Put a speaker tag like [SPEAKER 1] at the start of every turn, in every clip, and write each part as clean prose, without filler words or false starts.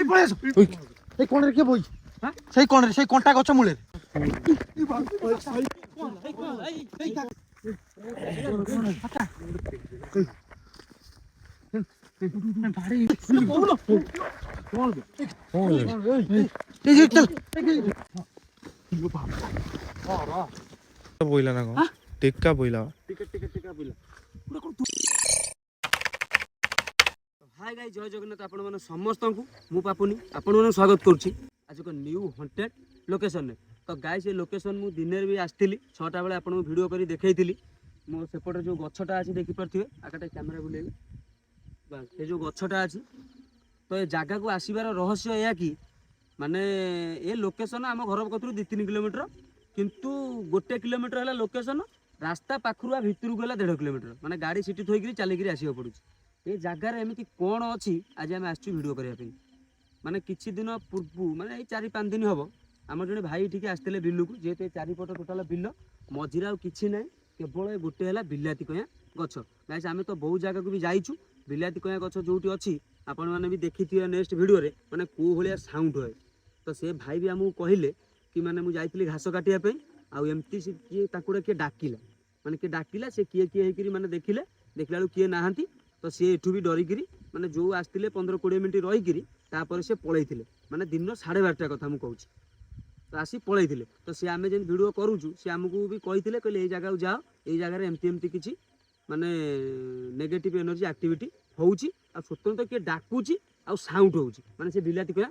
[SPEAKER 1] পড়ে এসো এই কোণের কে বই হ্যাঁ সেই কোণটা গছ মূলে
[SPEAKER 2] বইলা না কଣ টিকা বইলা
[SPEAKER 3] हाय गाइस जय जगन्नाथ आपण मन समस्त को मु पापुनी आपण मन स्वागत करूची आज एक न्यू हॉन्टेड लोकेशन ने तो गाइस ये लोकेशन मु दिन भी आस्थिली 6टा बेले आपण वीडियो करी देखैतिली मो सेपटे जो गछटा अछि देखि परथिबे आकाटे कैमरा बुलेबी बस ये जो गछटा अछि तो ये जागा को आसीबार रहस्य या कि माने ये लोकेशन आम घर कतरू 2-3 किलोमीटर किंतु 1 किलोमीटर है लोकेशन रास्ता पाखरुआ भितर गला 1.5 किलोमीटर माने गाड़ी सिटी थोइकरी चलिकरी आसीबो पडुची ये जगार एमती कौन अच्छी आज आम आसु भिड करने माने किछि दिन पूर्व माने 4-5 दिन हम आम जड़े भाई ठीक आसते बिलू को जेहेतु चारिपट टोटाल बिल मझीरे कि ना केवल गोटे है बिलाती कया गछ गाइस आम तो बहुत जगह को भी जाइचु बिलाती कया गछ जो अच्छी आपण मैंने भी देखी नेक्स्ट वीडियो रे माने को भाया साउंड हुए तो से भाई भी आमको कहले कि माने मुझे जाइली घास काटिया आमती से किए किए डाकिला माने किए डाकिला से किए किए माने देखिले देखला किए नहांती तो सी एठू भी डरिकी माने जो आसते 15-20 मिनट रहीकि से पलैते माने दिन 12:30 कथा मुझे कहूँ तो आसी पलैते तो सी आम जेन भिड करूँ सी आमको भी कहते कहले ये जगह जाओ ये जगह एमती एमती किसी माने नेगेटिव एनर्जी एक्टिविटी होउची आ स्वतंत्र किए डाकुची आ साउंड होउची माने से बिलाती कया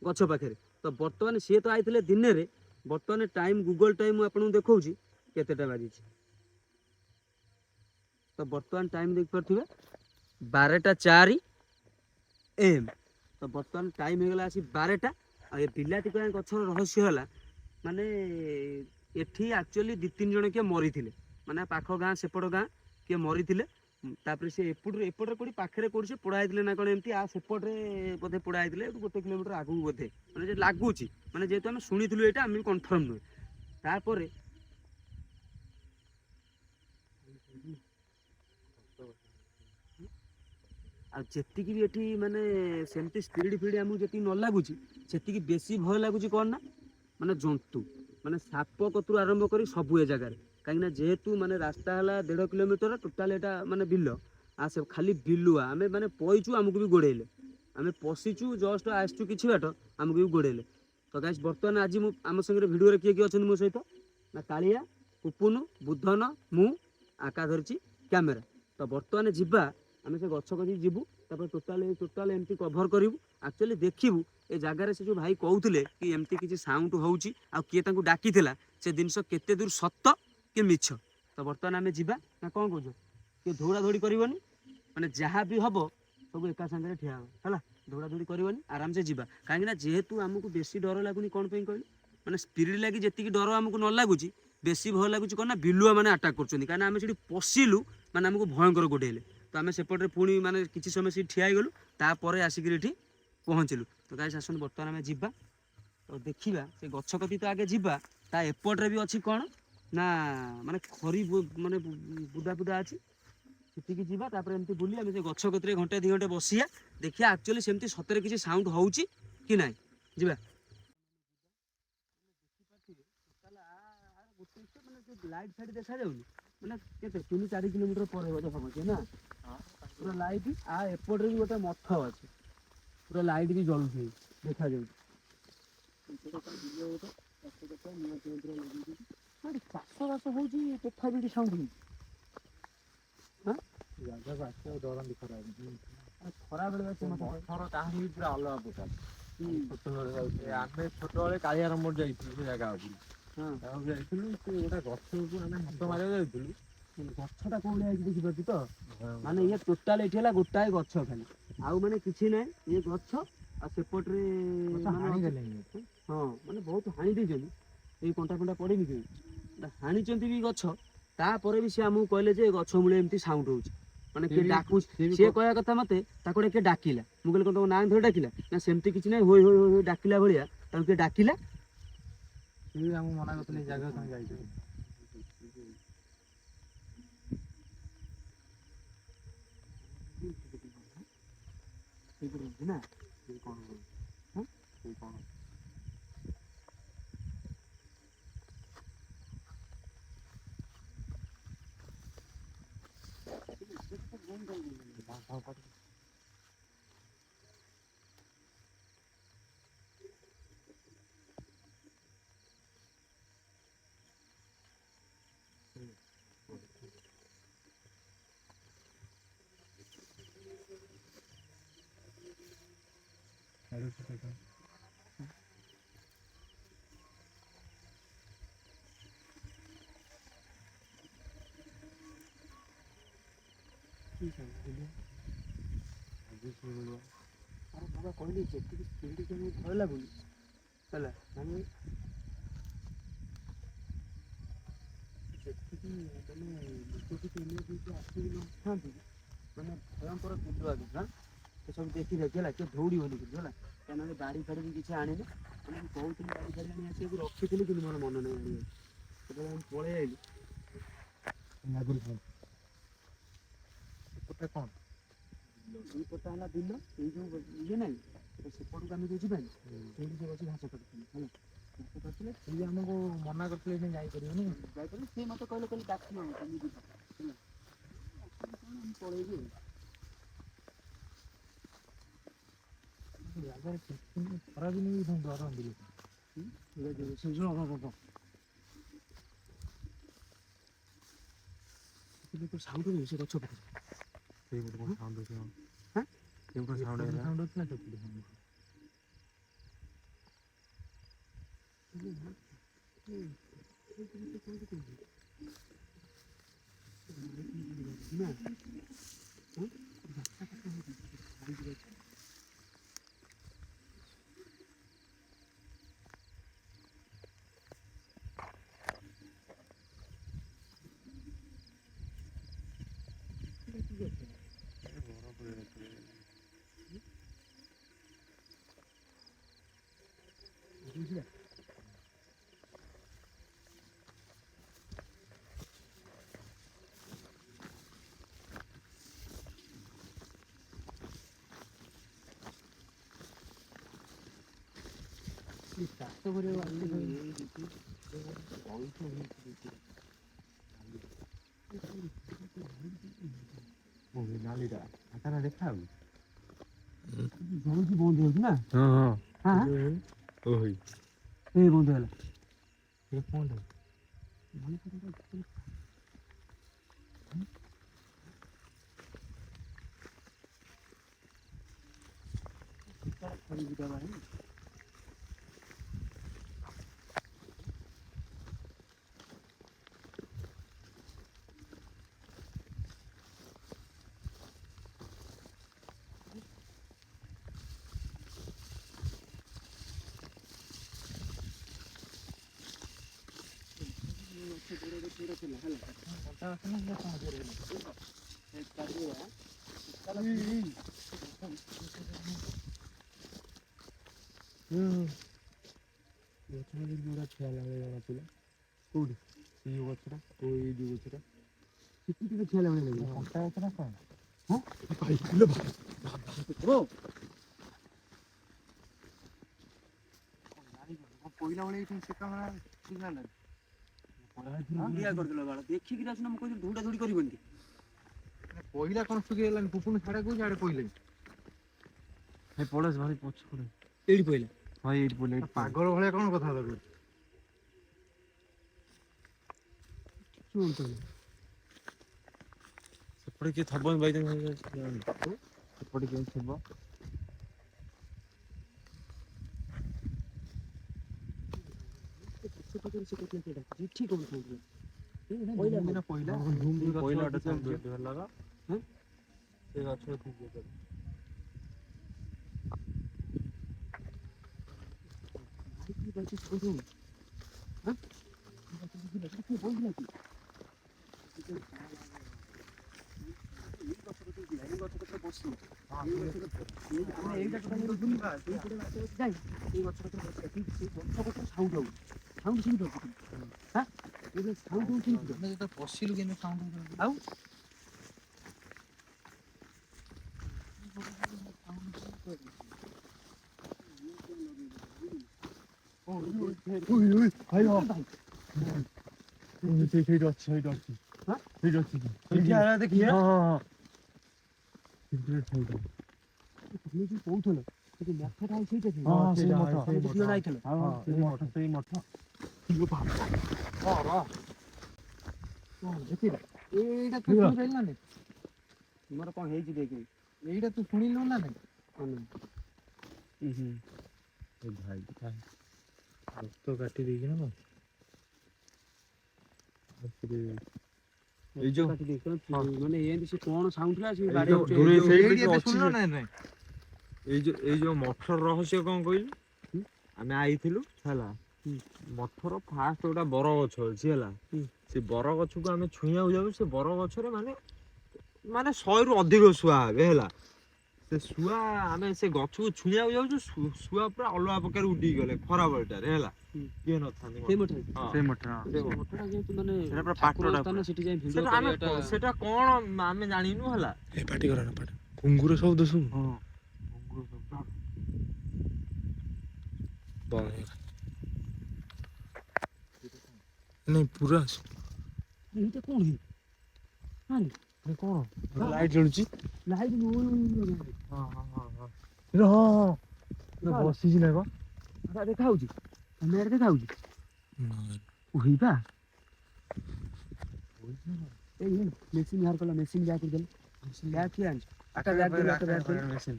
[SPEAKER 3] गछ पाखे तो बर्तमान सी तो आइले दिन में बर्तमान टाइम गूगल टाइम आपको देखा केतेटा बाजी तो बर्तमान टाइम देख पारे 12:04 AM तो बर्तमान टाइम होगा आसी 12टा आ ये बिलाती कया गछर रहस्य है माने एठी एक्चुअली 2-3 जन किए मरी थे माने पाख गाँ सेपट गाँ किए मरी थे तापर से एपटे कौटी पाखे कौटी से पोड़ा होते ना कौन एमती आ सेपटे बोधे पोड़ा होते 1 किलोमीटर आगू बोधे मैंने लगुच मैंने जेहेतु आम शुणीलु यहाँ आम कन्फर्म नुहे तापर आती भी ये माने सेमती स्पीड फिड आमको जी न लगुच से बेसी भय लगुच कौन ना माने जंतु माने साप कतरू आरंभ कर सब ए जगार कहीं जेहेतु माने रास्ता है 1.5 किलोमीटर टोटाल एटा माने बिल आ से खाली बिलुआ आम माने पईचु आमको भी गोड़ेले आम पशिचु जस्ट आसचु कि बाट आमको भी गोड़ेले तो गाइस बर्तमान आज आम संगे भिडियो किए किए अच्छा मो सहित ना कालिया पुपुनु बुधन मु आका धरची कैमेरा तो बर्तमान जीवा आम से गछ कदी जीवु टोटाल एमती कभर करूँ एक्चुअली देखू ए जगार से जो भाई कहते कि एमती किसी साउंड होउची आ किए तांको डाकी थिला से जिनस केते दूर सत्य कि मिछ तो बर्तमान आम जीवा ना कौन कह कि दौड़ा दौड़ी करनी माने जहाँ भी हम सब एका सागर ठिया है दौड़ा दौड़ी करनी आराम से जीवा कहीं जेहेतु आमको बेसी डर लगुनि कौन पे कहली माने स्पिरिट लगी जी डर आमको न लगुच बेसी भय लगुच कौन ना बिलुआ मैंने आटाक कर कहीं आम से पशिलु माने आमको भयंकर गोटेले तो आम सेपटे पुणी माने किसी समय से ठिया गलु तापर आसिक पहुँचलु तो गाइस आसन बर्तमान आम जीवा तो देखा से गछ कति तो आगे जीवा ता एपट्रे भी अच्छी कौन ना माने खरी माने बुदा बुदा अच्छी सेटिकी जीवा तापर एमती बुली आम से गछ कति 1-2 घंटे बसिया देखिया एक्चुअली सेमती सतरे किसी साउंड होउची कि नाई जीवा लाइट फाइट देखा जाउनी माने केते 3-4 किलोमीटर पर होबो हम ना पूरा लाइट आ एपटे भी गोटे मठ अच्छे पूरा लाइट भी जलुची देखा जाए चाष बास हो तथापि साउंड खरा बेले पूरा अलग प्रकार आम छोट बेले कालियार मोड़ जाइए से जगह गोटे गछ हाथ मारे जाइलु गछटा कौन देखिपी तो माने ये टोटाल ये गोटाए गछ खाली आउ माने किसी ना ये गछ आ सेपटे हाँ माने बहुत हाणी दे ये कंटा कंटा पड़े कि हाणी भी गछ तापर भी सी आमको कहले जे गछ मूले एमती साउंड होउची माने के डाकू सी कहया कथा मते ताको के डाकिला मु कहले कोन नाम धर डाकिला ना सेमती किछि नै होय होय होय डाकिला भलिया ताको के डाकिला सी हम मना करतले जगह संग जाई ना कौन ଆରେ ବାବା କହିଲି ଯେତିକି ସ୍ପିଡ୍ ଆମକୁ ଭୟ ଲାଗୁନି ହେଲା ମାନେ ଯେତିକି ମାନେ ଲୋକ କିଛି ଏମିତି ଆସିକି ନଥାନ୍ତି ମାନେ ଭୟଙ୍କର ବିନ୍ଦୁ ଆଗେ ନା ସେ ସବୁ ଦେଖି ଦେଖି ହେଲା କିଏ ଦୌଡ଼ିବନି କିନ୍ତୁ ହେଲା କାହିଁକିନା ଗାଡ଼ି ଫାଡ଼ି ବି କିଛି ଆଣିନି ମାନେ ମୁଁ କହୁଥିଲି ଗାଡ଼ି ଫାଡ଼ି ଆଣି ଆସିକି ରଖିଥିଲି କିନ୍ତୁ ମୋର ମନ ନାହିଁ ଆଣିବାକୁ ସେତେବେଳେ ଆମେ ପଳେଇ ଆଇଲି
[SPEAKER 1] ଏପଟେ କ'ଣ
[SPEAKER 3] ଏଇପଟା ହେଲା ବିଲ ଏଇ ଯେଉଁ ଇଏ ନାହିଁ ସେପଟକୁ ଆମେ ଯେଉଁ ଯିବାନି ସେଇଠି ସେ ବସି ଘାସ କାଟୁଥିଲି ହେଲା ଘାସ କାଟୁଥିଲେ
[SPEAKER 1] ସିଏ ଆମକୁ ମନା କରିଥିଲେ ଯେ ଯାଇପାରିବନି
[SPEAKER 3] ଯାଇପାରିଲି ସିଏ ମୋତେ କହିଲେ ଡାକିବ ତମେ ଯିବ ହେଲା ଆମେ ପଳେଇବି
[SPEAKER 1] ଜାଗାରେ କିଛି ଖରାଦିନ ବି ଡରନ୍ତି ଲୋକ।
[SPEAKER 3] ସାଉଣ୍ଡ ନେଇ ସେ ଗଛ ପାଖରେ
[SPEAKER 2] ସେଇପଟେ କ'ଣ ସାଉଣ୍ଡ ହଉଛି
[SPEAKER 3] ହାଁ
[SPEAKER 2] ସେଇପଟେ ସାଉଣ୍ଡ ହେଲା
[SPEAKER 1] ସାଉଣ୍ଡ ହଉଛି ନା ସେପଟେ ସାଉଣ୍ଡ ଚାଷ କରିବାକୁ
[SPEAKER 2] ନାଲିଟା ଆକାରା ଦେଖା ହଉ
[SPEAKER 3] ଜଳୁଛି ବନ୍ଦ ହେଉଛି ନା
[SPEAKER 2] ହଁ ହଁ
[SPEAKER 3] ହଁ
[SPEAKER 2] ଓହୋ
[SPEAKER 3] ଏ ବନ୍ଦ ହେଲା
[SPEAKER 2] ଏ କ'ଣଟା
[SPEAKER 3] କୋଉଠି
[SPEAKER 2] ଏଇ ଗଛଟା
[SPEAKER 3] ଏଇ ଯୋଉ ଗଛଟା କିଛି ଟିକେ ଠିଆ ଭଳିଆ ଲାଗିବ
[SPEAKER 1] କଣ୍ଟା ଗଛ ନା କ'ଣ ପଇଲା ଭଳି ଏଇଠି ସେ କାମ ଠିକ ହେଲା
[SPEAKER 3] କରିଦେଲ ବାଳ ଦେଖିକି ଆସୁନ ମୁଁ କହିଲି ଧୌଡା ଧୌଡି କରିବନି
[SPEAKER 1] ପଇଲା କ'ଣ ଶୁଖିଗଲାନି ପୁପୁଣି ଛାଡା କହୁଛି ଆଡେ ପଇଲେ
[SPEAKER 2] ଏ ପଳେଇସ ଭାଇ ପଛ ପଡେ
[SPEAKER 3] ଏଇଠି ପଇଲା
[SPEAKER 2] ଭାଇ ଏଇଠି ପଡେ
[SPEAKER 1] ପାଗଳ ଭଳିଆ କ'ଣ କଥା କହୁଛି
[SPEAKER 2] ସେପଟେ କିଏ ଥବ ବାଇ ସେପଟେ କିଏ ଥିବ
[SPEAKER 3] ଠିକ
[SPEAKER 1] ପଇଲା
[SPEAKER 2] ପଇଲା ଲଗା ସେ ଗଛ
[SPEAKER 1] ପଶିଲୁ କେମିତି ସାଉଣ୍ଡ
[SPEAKER 3] ଆଉ
[SPEAKER 2] ସେଇଠି ଅଛି ସେଇଠି ଅଛି ସେଇଠି ଅଛି
[SPEAKER 1] ଦେଖିଆ
[SPEAKER 2] ହଁ ହଁ ହଁ
[SPEAKER 3] তুমি ଯୋଉ କହୁଥିଲ ସେଠି ମଠଟା ଆଉ ସେଇଟା ଥିଲା
[SPEAKER 2] ହଁ ସେଇ ମଠ
[SPEAKER 3] ଆମେ ଯୋଉ ଦିନ ଯାଇଥିଲ
[SPEAKER 2] ସେଇ ମଠ
[SPEAKER 1] ଏଇଟା ତୁ ଶୁଣିପାରିଲୁ ନା ନାଇଁ
[SPEAKER 3] ତୁମର କଣ ହେଇଛି ଦେଖି
[SPEAKER 1] ଏଇଟା ତୁ ଶୁଣିଲୁ ନା ନାଇଁ
[SPEAKER 2] ଭାଇ ରକ୍ତ କାଟି ଦେଇକି ନା
[SPEAKER 3] ଏଇ ଯୋଉ ମାନେ ଏମିତି ସେ କଣ ସାଉଣ୍ଡ ହେଲା ସେ ବାଡି
[SPEAKER 2] ଏଇ ଯୋଉ ମଠର ରହସ୍ୟ କଣ କହିଲୁ? ଆମେ ଆଇଥିଲୁ ହେଲା, ମଠର ଫାଷ୍ଟ ଗୋଟେ ବର ଗଛ ଅଛି ହେଲା, ସେ ବର ଗଛକୁ ଆମେ ଛୁଇଁବାକୁ ଯାଉ, ସେ ବର ଗଛରେ ମାନେ 100ରୁ ଅଧିକ ଶୁଆ ହେବେ ହେଲା। ସେ ଶୁଆ ଆମେ ସେ ଗଛକୁ ଛୁଇଁବାକୁ ଯାଉଛୁ, ଶୁଆ ପୁରା ଅଲଗା ପ୍ରକାର ଉଡିକି ଗଲେ ଖରାବେଳଟାରେ ହେଲା, କିଏ ନଥାନ୍ତି। ସେଟା କଣ ଆମେ ଜାଣିନୁ ହେଲା। ଘୁଙ୍ଗୁର ଶବ୍ଦ ଶୁଣୁ। ନାଇଁ ପୁରା
[SPEAKER 3] ଏଇଟା କଣ
[SPEAKER 2] କଣ ଲାଇଟ୍ ଜଳୁଛି? ବସିଛି ନା କଣ?
[SPEAKER 3] ଦେଖା ହଉଛି କ୍ୟାମେରାରେ ଦେଖା ହଉଛି। ଓହିବା ମେସିନ୍ ବାହାର କଲା, ମେସିନ୍ ବ୍ୟାଗ ଦେଲେ, ବ୍ୟାଗ କିଏ ଆଣିଛି? ଆକା ବ୍ୟାଗ ଦେଲେ, ଆକା ବ୍ୟାଗ ଦେଲେ, ମେସିନ୍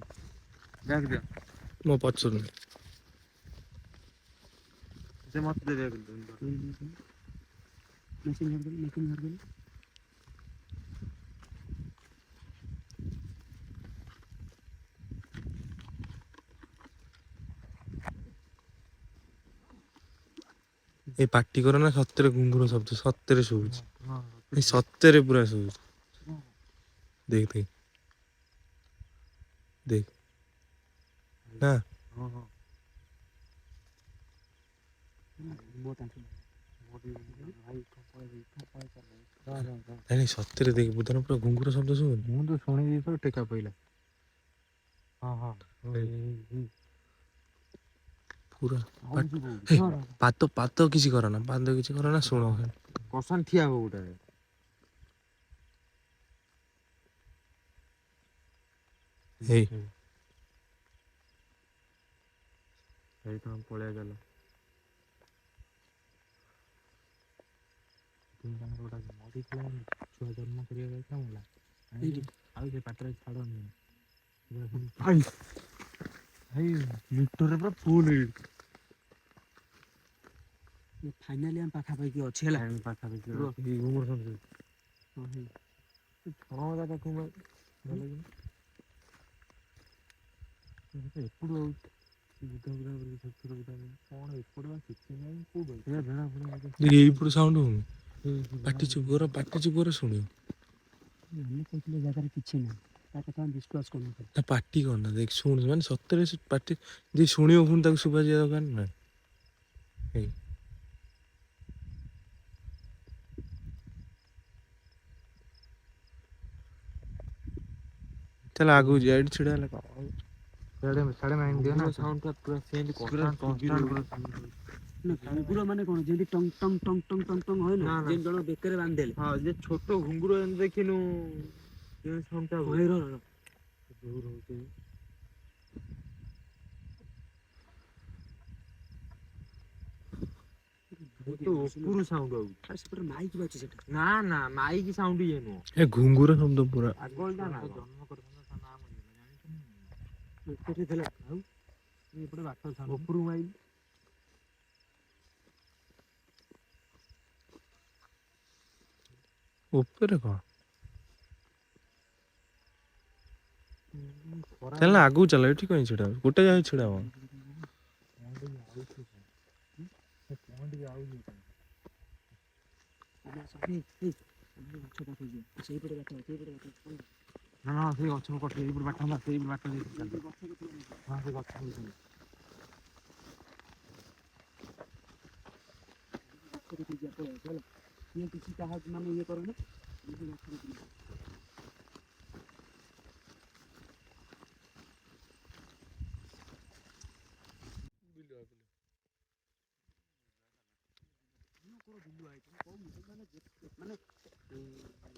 [SPEAKER 3] ବ୍ୟାଗ ଦିଅ।
[SPEAKER 2] ମୋ ପଛରୁ
[SPEAKER 3] ସେ ମତେ ଦେବେ ମେସିନ୍ ବାହାର କଲେ, ମେସିନ୍ ବାହାର କଲେ।
[SPEAKER 2] ଏଇ ପାଟି କର ନା, ସତରେ ଘୁଙ୍ଗୁର ଶବ୍ଦ ସତରେ ଶୁଭୁଛି। ଏଇ ସତରେ ପୁରା ଶୁଭୁଛି। ଦେଖ ଦେଖ ଦେଖ ନା ନାଇଁ ସତରେ ଦେଖ ବୁଧନ ପୁରା ଘୁଙ୍ଗୁର ଶବ୍ଦ ଶୁଭୁନି।
[SPEAKER 1] ମୁଁ ତ ଶୁଣିଛି ତ ଟେକା ପଇଲା।
[SPEAKER 2] ପୁରା ପାଦ କିଛି କରନା, ପାଦ କିଛି କରନା, ଶୁଣ
[SPEAKER 1] କଷାନ ଠିଆ ହବ ଗୋଟେ।
[SPEAKER 2] ହେଇ
[SPEAKER 1] ପଳେଇ ଗଲା। ଛୁଆ ଜନ୍ମ କରିବାକୁ ଆଉ ସେ ପାଟରେ ଛାଡନି। ମିଟରରେ ପୁରା ଫୁଲ ହେଇଛି।
[SPEAKER 3] ଫାଇନାଲି ଆମ ପାଖାପାଖି ଅଛି ହେଲା।
[SPEAKER 1] ପାଖାପାଖି ଏପଟୁ କଣ ଏପଟ କିଛି ନାହିଁ।
[SPEAKER 2] ଏଇପଟୁ ସାଉଣ୍ଡ ହଉନି। ପାଟି ଚୁପ କର ଶୁଣିବ।
[SPEAKER 3] ଆମେ କହୁଥିଲେ ଜାଗାରେ କିଛି ନାହିଁ, ତା କଥା ଆମେ ବିଶ୍ୱାସ କରୁନୁ।
[SPEAKER 2] ତା ପାଟି କରନା, ଦେଖ ଶୁଣୁ, ମାନେ ସତରେ ପାଟି ଯିଏ ଶୁଣିବ ପୁଣି ତାକୁ ଶୁଭାଯିବା ଦରକାର ନା। ତାହେଲେ ଆଗକୁ ଯିବା, ଏଇଠି ଛିଡା ହେଲେ କଣ
[SPEAKER 3] ଘୁଙ୍ଗୁର ମାନେ କଣ ଯେମିତି Tong Tong Tong Tong Tong Tong ହୁଏ ନା, ଯେମିତି ଜଣ ବେକରେ ବାନ୍ଧିଦେଲେ।
[SPEAKER 2] ହଁ, ଯେ ଛୋଟ ଘୁଙ୍ଗୁର ଏମିତି ଦେଖିନୁ ଉପରୁ ସାଉଣ୍ଡ ଆଉଛି।
[SPEAKER 3] ସେପଟେ ମାଇକ୍ ବାଜୁଛି ସେଟା।
[SPEAKER 2] ନା ନା, ମାଇକ୍ ସାଉଣ୍ଡ ଇଏ ନୁହଁ, ଏ ଘୁଙ୍ଗୁର ଶବ୍ଦ ପୁରା।
[SPEAKER 1] ଉପରୁ ମାଇକ୍
[SPEAKER 2] ଉପରେ କଣ? ଚାଲ ନା ଆଗକୁ ଚାଲ, ଏଠି କାଇଁ ଛିଡା ହବ, ଗୋଟେ ଜାଗାରେ ଛିଡା ହବ।
[SPEAKER 1] ନା ସେଇ ଗଛ କଟି ଏଇ ବାଟ ସେଇ ବାଟ
[SPEAKER 3] କିଛି କାହାକୁ ମାନେ ଇଏ କରୁନି। ମାନେ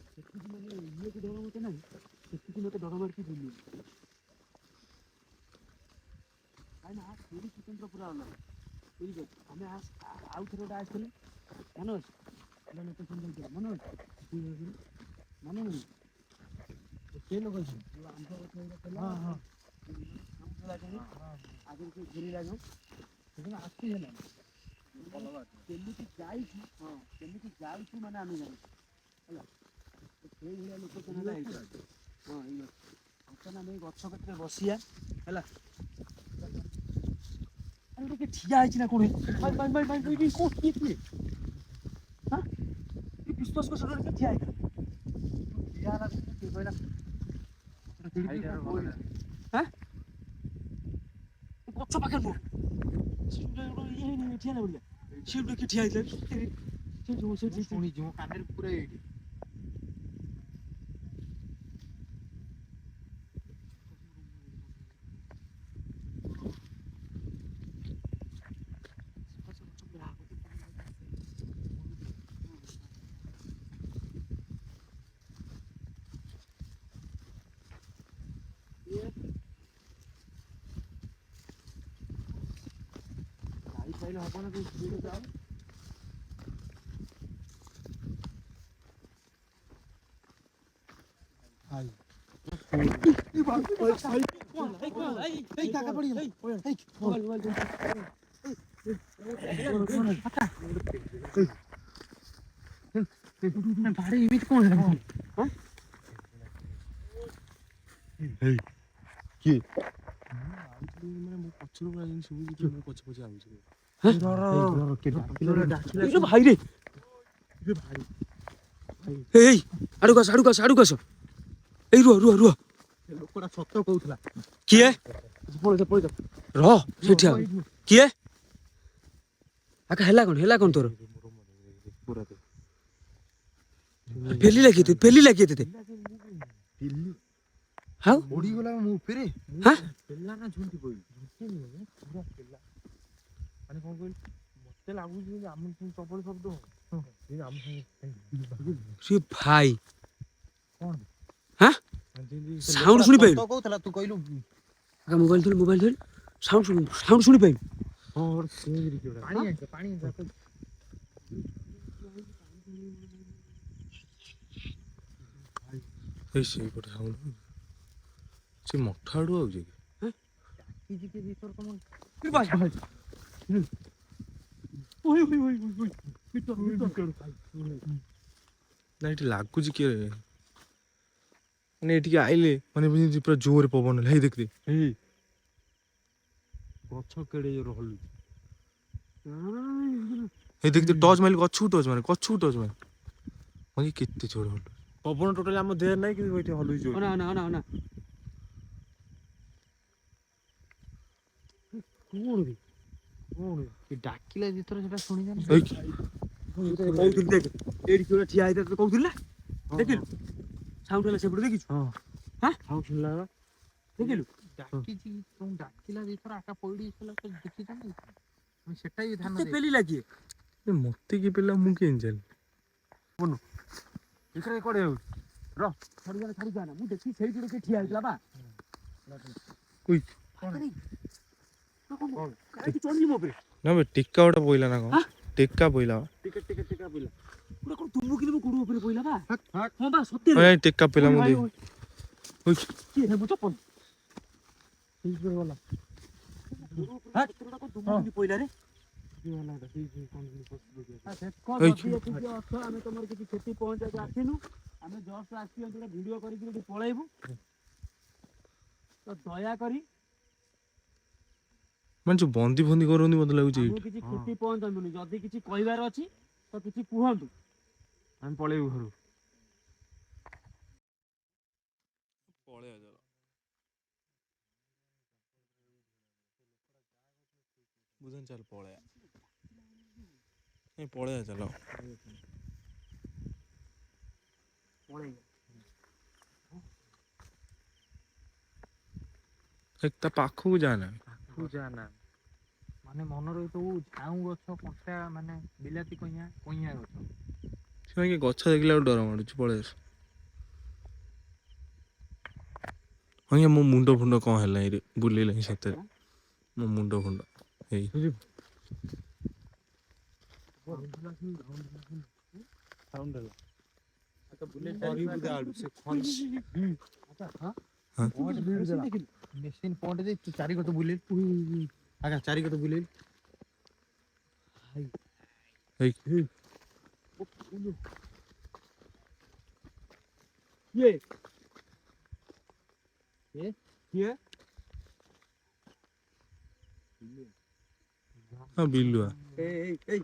[SPEAKER 3] ସେତିକି ମାନେ ଇଏକୁ ଡର ମତେ ନାହିଁ, ସେତିକି ମତେ ଡର ମାରୁଛି ବୁଲିବ। କାହିଁକି ନା ପୁରୀ ସ୍ୱତନ୍ତ୍ର ପୁରା ଅଲଗା। ବୁଝିପାରୁଛୁ, ଆମେ ଆଉ ଥରେ ଗୋଟେ ଆସିଥିଲେ ମନେ ଅଛି? ମନେ ଅଛି? ମନେ ନାହିଁ? ସେ ଲୋକ ଆଗରୁ ସେ ଘେରି ଲାଗୁ ଆସି ହେଲାନି କେମିତି ଯାଇଛି କେମିତି ଯାଉଛି ମାନେ ଆମେ ଜାଣିଛୁ ହେଲା ସେଇଭଳିଆ ଲୋକେସନ୍ ହେଲା ଏଇଟା ହଁ ଏଇ ବର୍ତ୍ତମାନ ଆମେ ଗଛ କତିରେ ବସିବା ହେଲା ଟିକେ ଠିଆ ହେଇଛି ନା କୋଉଠି କିଏ ବିଶ୍ୱାସ କରୁଛ ଟିକେ ଠିଆ ହେଇଥିଲା ଠିଆ ହେଲା କିଏ କହିଲା ଗଛ ପାଖରେ ନୁହଁ ଠିଆ ହେଲା ସେ ଗୋଟେ କିଏ ଠିଆ ହେଇଥିଲା
[SPEAKER 1] ଶୁଣିଛି ମୋ କାନରେ ପୁରା ଏଇଠି
[SPEAKER 3] ପାଇଲେ ହବ ନା ସ୍ପିଡ୍ ଯାଉ
[SPEAKER 1] ଏମିତି କଣ ହେଲା କିଏ
[SPEAKER 2] ପଛରୁ ଶୁଭୁଛି ମୁଁ ପଛେ ପଛେ ଆଉଛି
[SPEAKER 3] ଭାଇରେ ଏଇ ଆଡକୁ ଆସ ଏଇ ରୁହ
[SPEAKER 1] ଲୋକଟା ସତ କହୁଥିଲା
[SPEAKER 3] କିଏ ରହ ସେଠି ଆଉ କିଏ ଆକା ହେଲା କଣ ତୋର ପେଲିଲା କିଏ ତତେ ଆଉ
[SPEAKER 1] ପଡିଗଲା ମୋ ଉପରେ
[SPEAKER 3] ହାଁ
[SPEAKER 2] ପେଲା ନା ଝୁଣ୍ଟି ପଇଲି ପୁରା ପେଲା ମାନେ କଣ କହିଲି ମତେ ଲାଗୁଛି ଯେ ଆମ ଚପଲ ଶବ୍ଦ
[SPEAKER 3] ସେ ଭାଇ
[SPEAKER 2] କଣ
[SPEAKER 3] ହାଁ ସାଉଣ୍ଡ ଶୁଣି ପାଇଲୁ
[SPEAKER 1] କହୁଥିଲା ତୁ କହିଲୁ
[SPEAKER 3] ମୋବାଇଲ ଧରି ସାଉଣ୍ଡ ଶୁଣି ପାଇଲୁ
[SPEAKER 1] ପାଣି
[SPEAKER 2] ସେଇପଟେ ସାଉଣ୍ଡ ସେ ମଠ ଆଡୁ ଆଉଛି ନା ଏଠି ଲାଗୁଛି କିଏ ମାନେ ଏଠିକି ଆଇଲେ ମାନେ ପୁରା ଜୋରରେ ପବନ ହେଲା ହେଇ ଦେଖି ଗଛ କେଡେ ଜୋର ହଲୁଛି ହେଇ ଦେଖି ଟଚ୍ ମାଇଲେ ଗଛକୁ ଟଚ୍ ମାରେ କେତେ ଜୋର ହଲୁଛି ପବନ ଟୋଟାଲି ଆମ ଦେହରେ ନାହିଁ କିନ୍ତୁ ଏଠି ହଲୁଛି ଜୋର
[SPEAKER 1] ଡାକିଲା ଯେତେବେଳେ ସେଟା ଶୁଣିଯାନ
[SPEAKER 3] କହୁଥିଲି ଦେଖ ଏଇଠି କିଏ ଠିଆ ହେଇଥିଲା ତତେ କହୁଥିଲି ନା ଦେଖିଲୁ ସାଉଣ୍ଡ ହେଲା ସେପଟେ ଦେଖିଛୁ
[SPEAKER 2] ସାଉଣ୍ଡ ଶୁଣିଲା
[SPEAKER 3] ଦେଖିଲୁ
[SPEAKER 1] ଡାକିଛି ଡାକିଲା ଯେତେବେଳେ ଆକା ପଇଡି ଦେଖିଛନ୍ତି ସେଟା ବି ଧ୍ୟାନ
[SPEAKER 3] ତତେ ପେଲିଲା କିଏ
[SPEAKER 2] ମତେ କିଏ ପିଲା ମୁଁ କେମିତି ଜାଣିଲି
[SPEAKER 3] ଭିତରେ କୁଆଡେ ଯାଉଛି ରହ ଛାଡି ଯାନା ମୁଁ ଦେଖି ସେଇଠି କିଏ ଠିଆ ହେଇଥିଲା ବା ଚଢିଲି ମୋ ଉପରେ
[SPEAKER 2] ନା ଟେକା ଗୋଟେ ପଇଲା ନା କଣ ଟେକା ପଇଲା
[SPEAKER 3] ଟିକେ ପଇଲା ପୁରା କଣ ତୁମୁକିଲି ମୋ ଗୋଡ ଉପରେ ପଇଲା ବା ହଁ ବା ସତରେ
[SPEAKER 2] ଟେକା ପଇଲା ମୁଁ ଦେଇ
[SPEAKER 3] କିଏ ହେବ ଚପଲ ଗଲା ପଇଲା ରେ ଆମେ ତମର କିଛି କ୍ଷତି ପହଞ୍ଚେଇବାକୁ ଆସିନୁ ଆମେ ଜଷ୍ଟ ଆସିଛୁ ଭିଡିଓ କରିକି ଏଠି ପଳେଇବୁ ତ ଦୟାକରି
[SPEAKER 2] ମାନେ ଯୋଉ ବନ୍ଦି ଫନ୍ଦି କରନ୍ତି ମତେ ଲାଗୁଛି
[SPEAKER 3] କିଛି କ୍ଷତି ପହଞ୍ଚାନ୍ତୁନି ଯଦି କିଛି କହିବାର ଅଛି ତ କିଛି କୁହନ୍ତୁ
[SPEAKER 2] ଆମେ ପଳେଇବୁ ଘରୁ ବୁଝନି ଚାଲ ପଳେଇବା ଚାଲ ତା ପାଖକୁ ଯାନା
[SPEAKER 1] ମାନେ ମନରେ ସବୁ ଝାଉଁ ଗଛ କଣ୍ଟା ମାନେ ବିଲାତି କଇଁଆ ଗଛ
[SPEAKER 2] ସେମାନେ ଗଛ ଦେଖିଲା ବେଳକୁ ଡର ମାଡୁଛି ପଳେଇ ଆସ ମୋ ମୁଣ୍ଡ ଫୁଣ୍ଡ କଣ ହେଲା ବୁଲେଇଲାଣି ସତରେ ମୋ ମୁଣ୍ଡ ଫୁଣ୍ଡ ହେଇ
[SPEAKER 4] ହଁ।
[SPEAKER 1] ମେସିନ୍ ପଏଣ୍ଟ ଦେଇ ତୁ ଚାରି କତ ବୁଲେଇ ଆଜ୍ଞା ଚାରି କତ ବୁଲେଇ
[SPEAKER 4] ଏଇ
[SPEAKER 2] କିଏ
[SPEAKER 4] ହଁ ବିଲୁଆ
[SPEAKER 3] ଏଇ
[SPEAKER 4] ଏଇ